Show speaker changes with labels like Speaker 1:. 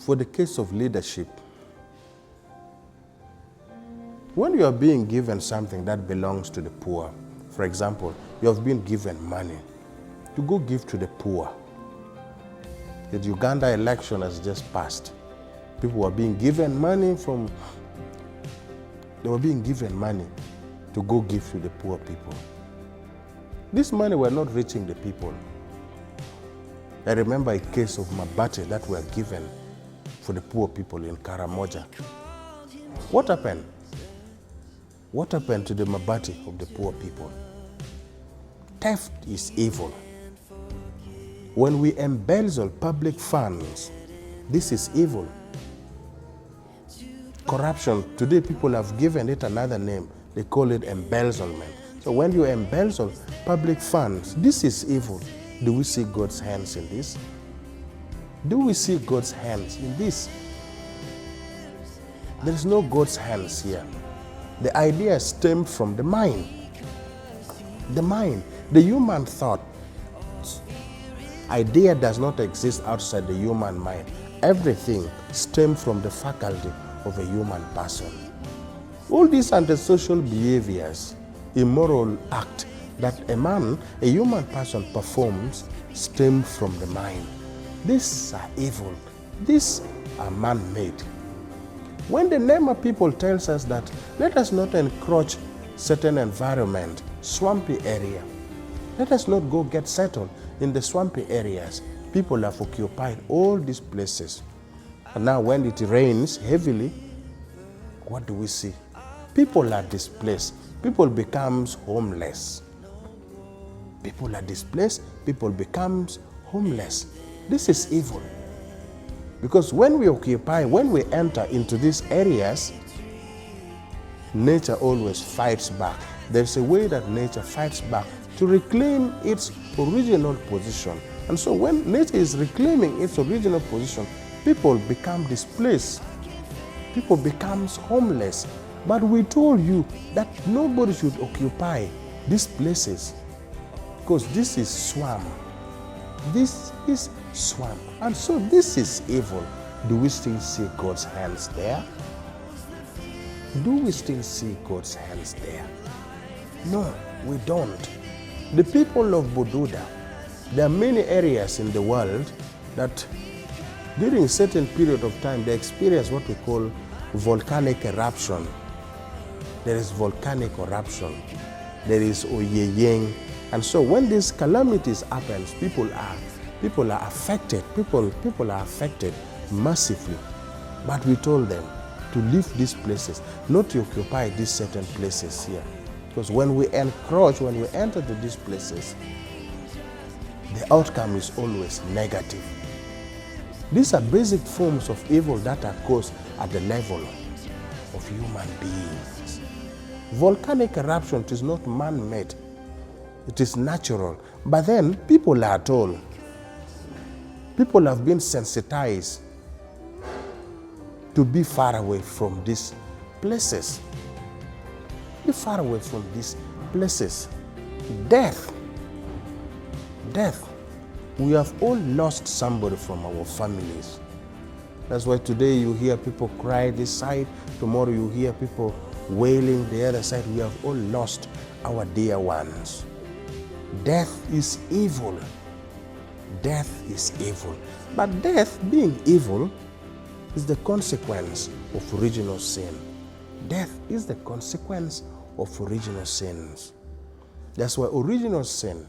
Speaker 1: for the case of leadership, when you are being given something that belongs to the poor, for example, you have been given money to go give to the poor. The Uganda election has just passed. People were being given money they were being given money to go give to the poor people. This money were not reaching the people. I remember a case of mabate that were given for the poor people in Karamoja. What happened? What happened to the mabate of the poor people? Theft is evil. When we embezzle public funds, this is evil. Corruption, today people have given it another name. They call it embezzlement. So when you embezzle public funds, this is evil. Do we see God's hands in this? Do we see God's hands in this? There is no God's hands here. The idea stemmed from the mind. The mind, the human thought. Idea does not exist outside the human mind. Everything stems from the faculty of a human person. All these antisocial behaviors, immoral act that a human person performs stem from the mind. These are evil. These are man-made. When the Nema people tells us that let us not encroach certain environment, swampy area, let us not go get settled in the swampy areas. People have occupied all these places. And now when it rains heavily, what do we see? People are displaced. People becomes homeless. People are displaced. People becomes homeless. This is evil. Because when we occupy, when we enter into these areas, nature always fights back. There's a way that nature fights back to reclaim its original position. And so when nature is reclaiming its original position, people become displaced. People becomes homeless. But we told you that nobody should occupy these places because this is swamp. This is swamp. And so this is evil. Do we still see God's hands there? Do we still see God's hands there? No, we don't. The people of Bududa, there are many areas in the world that during a certain period of time they experience what we call volcanic eruption. There is volcanic eruption. There is Oyeyeng. And so when these calamities happen, people are affected. People are affected massively. But we told them to leave these places, not to occupy these certain places here. Because when we encroach, when we enter to these places, the outcome is always negative. These are basic forms of evil that are caused at the level of human beings. Volcanic eruption is not man-made. It is natural. But then people are told, people have been sensitized to be far away from these places. Be far away from these places. Death. We have all lost somebody from our families. That's why today you hear people cry this side, tomorrow you hear people wailing the other side. We have all lost our dear ones. Death is evil. Death is evil. But death being evil is the consequence of original sin. Death is the consequence of original sins. That's why original sin